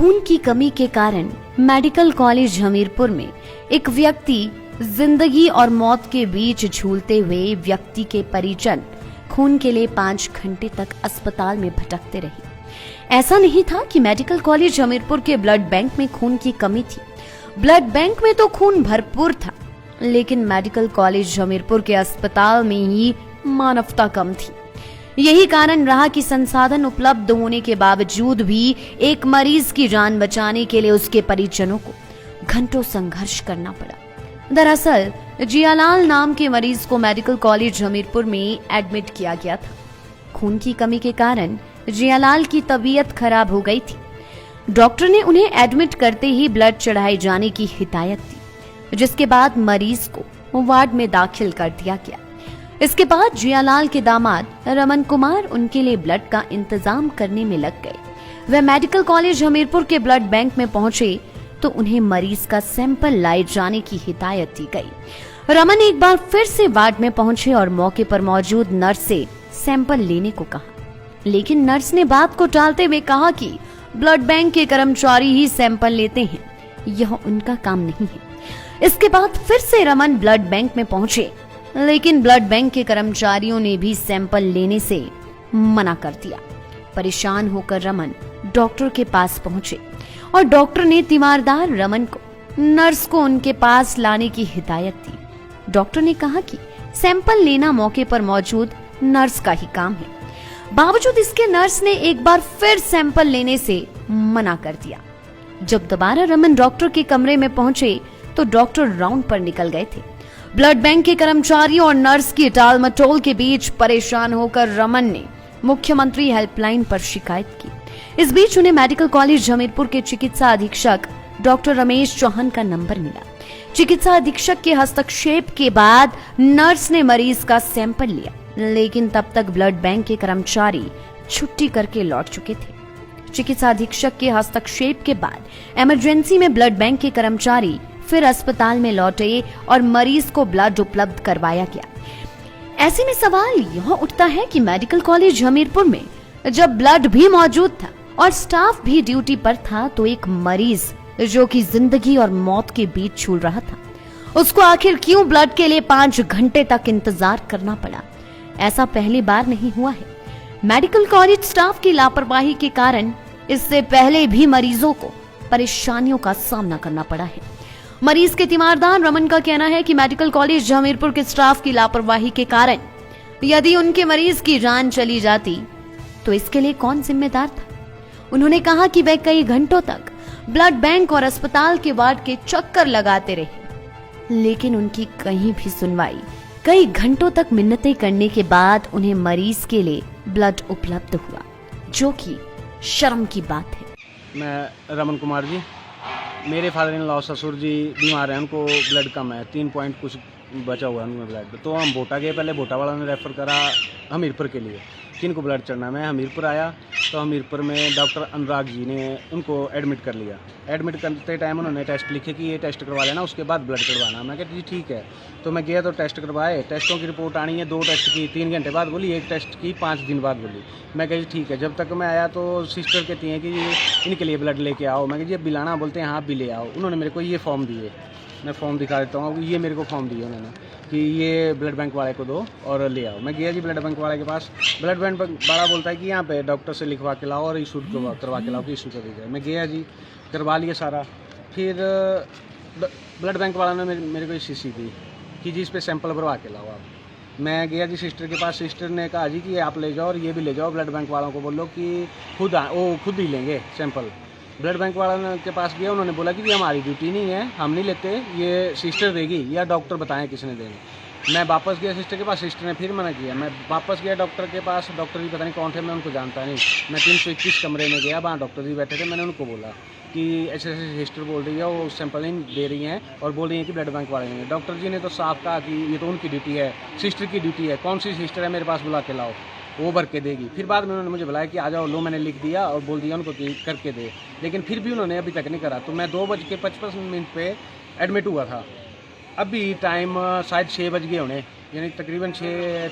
खून की कमी के कारण मेडिकल कॉलेज हमीरपुर में एक व्यक्ति जिंदगी और मौत के बीच झूलते हुए व्यक्ति के परिजन खून के लिए 5 घंटे तक अस्पताल में भटकते रहे। ऐसा नहीं था कि मेडिकल कॉलेज हमीरपुर के ब्लड बैंक में खून की कमी थी। ब्लड बैंक में तो खून भरपूर था, लेकिन मेडिकल कॉलेज हमीरपुर के अस्पताल में ही मानवता कम थी। यही कारण रहा कि संसाधन उपलब्ध होने के बावजूद भी एक मरीज की जान बचाने के लिए उसके परिजनों को घंटों संघर्ष करना पड़ा। दरअसल जियालाल नाम के मरीज को मेडिकल कॉलेज हमीरपुर में एडमिट किया गया था। खून की कमी के कारण जियालाल की तबीयत खराब हो गई थी। डॉक्टर ने उन्हें एडमिट करते ही ब्लड चढ़ाए जाने की हिदायत दी, जिसके बाद मरीज को वार्ड में दाखिल कर दिया गया। इसके बाद जियालाल के दामाद रमन कुमार उनके लिए ब्लड का इंतजाम करने में लग गए। वे मेडिकल कॉलेज हमीरपुर के ब्लड बैंक में पहुंचे तो उन्हें मरीज का सैंपल लाए जाने की हिदायत दी गई। रमन एक बार फिर से वार्ड में पहुंचे और मौके पर मौजूद नर्स से सैंपल लेने को कहा, लेकिन नर्स ने बात को टालते हुए कहा कि ब्लड बैंक के कर्मचारी ही सैंपल लेते हैं, यह उनका काम नहीं है। इसके बाद फिर से रमन ब्लड बैंक में पहुंचे, लेकिन ब्लड बैंक के कर्मचारियों ने भी सैंपल लेने से मना कर दिया। परेशान होकर रमन डॉक्टर के पास पहुंचे और डॉक्टर ने तीमारदार रमन को नर्स को उनके पास लाने की हिदायत दी। डॉक्टर ने कहा कि सैंपल लेना मौके पर मौजूद नर्स का ही काम है। बावजूद इसके नर्स ने एक बार फिर सैंपल लेने से मना कर दिया। जब दोबारा रमन डॉक्टर के कमरे में पहुंचे तो डॉक्टर राउंड पर निकल गए थे। ब्लड बैंक के कर्मचारियों और नर्स की टाल मटोल के बीच परेशान होकर रमन ने मुख्यमंत्री हेल्पलाइन पर शिकायत की। इस बीच उन्हें मेडिकल कॉलेज हमीरपुर के चिकित्सा अधीक्षक डॉक्टर रमेश चौहान का नंबर मिला। चिकित्सा अधीक्षक के हस्तक्षेप के बाद नर्स ने मरीज का सैंपल लिया, लेकिन तब तक ब्लड बैंक के कर्मचारी छुट्टी करके लौट चुके थे। चिकित्सा अधीक्षक के हस्तक्षेप के बाद इमरजेंसी में ब्लड बैंक के कर्मचारी फिर अस्पताल में लौटे और मरीज को ब्लड उपलब्ध करवाया गया। ऐसे में सवाल यह उठता है कि मेडिकल कॉलेज हमीरपुर में जब ब्लड भी मौजूद था और स्टाफ भी ड्यूटी पर था, तो एक मरीज जो कि जिंदगी और मौत के बीच झूल रहा था, उसको आखिर क्यों ब्लड के लिए 5 घंटे तक इंतजार करना पड़ा? ऐसा पहली बार नहीं हुआ है। मेडिकल कॉलेज स्टाफ की लापरवाही के कारण इससे पहले भी मरीजों को परेशानियों का सामना करना पड़ा है। मरीज के तीमारदार रमन का कहना है कि मेडिकल कॉलेज हमीरपुर के स्टाफ की लापरवाही के कारण यदि उनके मरीज की जान चली जाती तो इसके लिए कौन जिम्मेदार था। उन्होंने कहा कि वे कई घंटों तक ब्लड बैंक और अस्पताल के वार्ड के चक्कर लगाते रहे, लेकिन उनकी कहीं भी सुनवाई। कई घंटों तक मिन्नतें करने के बाद उन्हें मरीज के लिए ब्लड उपलब्ध हुआ, जो कि शर्म की बात है। मैं रमन कुमार जी, मेरे फादर इन लॉ ससुर जी बीमार हैं, उनको ब्लड कम है, 3 पॉइंट कुछ बचा हुआ है उनमें ब्लड। तो हम भोटा गए, पहले भोटा वाला ने रेफ़र करा हमीरपुर के लिए, किनको ब्लड चढ़ना। मैं हमीरपुर आया तो हमीरपुर में डॉक्टर अनुराग जी ने उनको एडमिट कर लिया। एडमिट करते टाइम उन्होंने टेस्ट लिखे कि ये टेस्ट करवा लेना, उसके बाद ब्लड चढ़वाना। मैं कहती जी ठीक है। तो मैं गया तो टेस्ट करवाए, टेस्टों की रिपोर्ट आनी है, 2 टेस्ट की 3 घंटे बाद बोली, 1 टेस्ट की 5 दिन बाद बोली। मैं कही ठीक है। जब तक मैं आया तो सिस्टर कहती हैं कि इनके लिए ब्लड लेके आओ। मैं कही अभी लाना, बोलते हैं हाँ अभी ले आओ। उन्होंने मेरे को ये फॉर्म दिए, मैं फॉर्म दिखा देता हूँ। ये मेरे को फॉर्म दिए उन्होंने कि ये ब्लड बैंक वाले को दो और ले आओ। मैं गया जी ब्लड बैंक वाले के पास। ब्लड बैंक वाला बोलता है कि यहाँ पे डॉक्टर से लिखवा के लाओ और इशू करवा के लाओ कि इशू कर दी जाए। मैं गया जी, करवा लिया सारा। फिर ब्लड बैंक वाला ने मेरे को शीशी दी कि जी इस पर सैंपल भरवा के लाओ आप। मैं गया जी सिस्टर के पास। सिस्टर ने कहा जी कि आप ले जाओ और ये भी ले जाओ, ब्लड बैंक वालों को बोलो कि वो खुद ही लेंगे सैंपल। ब्लड बैंक वाला के पास गया, उन्होंने बोला कि ये हमारी ड्यूटी नहीं है, हम नहीं लेते, ये सिस्टर देगी या डॉक्टर बताएं किसने देंगे। मैं वापस गया सिस्टर के पास, सिस्टर ने फिर मना किया। मैं वापस गया डॉक्टर के पास, डॉक्टर जी पता नहीं कौन थे, मैं उनको जानता नहीं। मैं 321 कमरे में गया, वहाँ डॉक्टर जी बैठे थे। मैंने उनको बोला कि ऐसे ऐसे सिस्टर बोल रही है, वो सैंपल नहीं दे रही हैं और बोल रही हैं कि ब्लड बैंक वाले नहीं। डॉक्टर जी ने तो साफ कहा कि ये तो उनकी ड्यूटी है, सिस्टर की ड्यूटी है। कौन सी सिस्टर है मेरे पास, बुला के लाओ, वो भर के देगी। फिर बाद में उन्होंने मुझे बुलाया कि आ जाओ, लो, मैंने लिख दिया और बोल दिया उनको कि करके दे, लेकिन फिर भी उन्होंने अभी तक नहीं करा। तो मैं 2:55 पे एडमिट हुआ था। अभी टाइम शायद 6 बज गए होने, यानी तकरीबन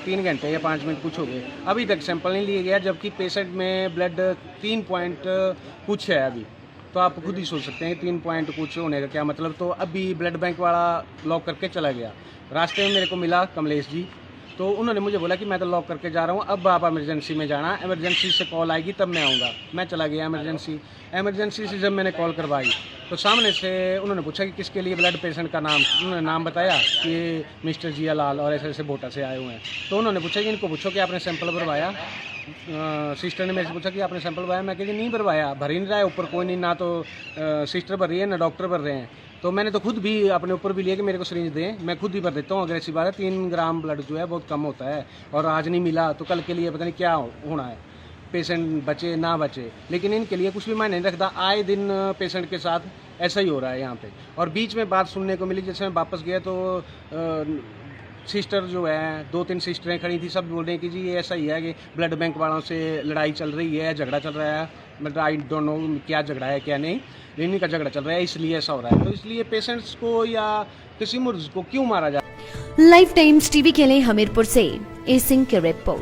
3 घंटे या 5 मिनट कुछ हो गए, अभी तक सैंपल नहीं लिया गया, जबकि पेशेंट में ब्लड 3 पॉइंट कुछ है अभी। तो आप खुद ही सोच सकते हैं 3 पॉइंट कुछ होने का क्या मतलब। तो अभी ब्लड बैंक वाला लॉक करके चला गया। रास्ते में मेरे को मिला कमलेश जी, तो उन्होंने मुझे बोला कि मैं तो लॉक करके जा रहा हूँ, अब आप इमरजेंसी में जाना, इमरजेंसी से कॉल आएगी तब मैं आऊँगा। मैं चला गया इमरजेंसी से जब मैंने कॉल करवाई तो सामने से उन्होंने पूछा कि किसके लिए ब्लड, पेशेंट का नाम, उन्होंने नाम बताया कि मिस्टर जिया लाल और ऐसे ऐसे बोटा से आए हुए हैं। तो उन्होंने पूछा कि इनको पूछो कि आपने सैंपल भरवाया। सिस्टर ने मेरे से पूछा कि आपने सैंपल भरवाया। मैं कही नहीं भरवाया, भर ही नहीं रहा है ऊपर कोई नहीं, ना तो सिस्टर भर रही है ना डॉक्टर भर रहे हैं। तो मैंने तो खुद भी अपने ऊपर भी लिया कि मेरे को सिरिंज दें, मैं खुद ही भर देता हूँ। अगर ऐसी बात है 3 ग्राम ब्लड जो है बहुत कम होता है और आज नहीं मिला तो कल के लिए पता नहीं क्या होना है, पेशेंट बचे ना बचे। लेकिन इनके लिए कुछ भी मायने नहीं रखता, आए दिन पेशेंट के साथ ऐसा ही हो रहा है यहाँ पे। और बीच में बात सुनने को मिली, जैसे मैं वापस गया तो सिस्टर जो है 2-3 सिस्टरें खड़ी थी, सब बोल रहे हैं कि जी ये ऐसा ही है कि ब्लड बैंक वालों से लड़ाई चल रही है, झगड़ा चल रहा है। मतलब आई डोंट नो क्या झगड़ा है क्या नहीं, इन्हीं का झगड़ा चल रहा है इसलिए ऐसा हो रहा है। तो इसलिए पेशेंट्स को या किसी मरीज को क्यों मारा जाए। लाइफ टाइम्स टीवी के लिए हमीरपुर से ए सिंह की रिपोर्ट।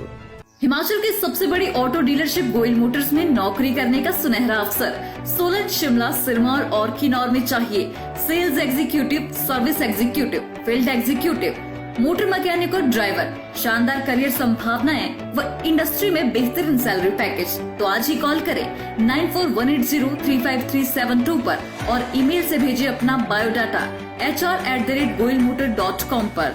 हिमाचल की सबसे बड़ी ऑटो डीलरशिप गोयल मोटर्स में नौकरी करने का सुनहरा अवसर। सोलन, शिमला, सिरमौर और किन्नौर में चाहिए sales executive, service executive, field executive, motor mechanic और ड्राइवर। शानदार करियर संभावनाएं व इंडस्ट्री में बेहतरीन सैलरी पैकेज। तो आज ही कॉल करें 9418035372 पर और ईमेल से भेजिए अपना बायोडाटा hr@goilmotor.com पर।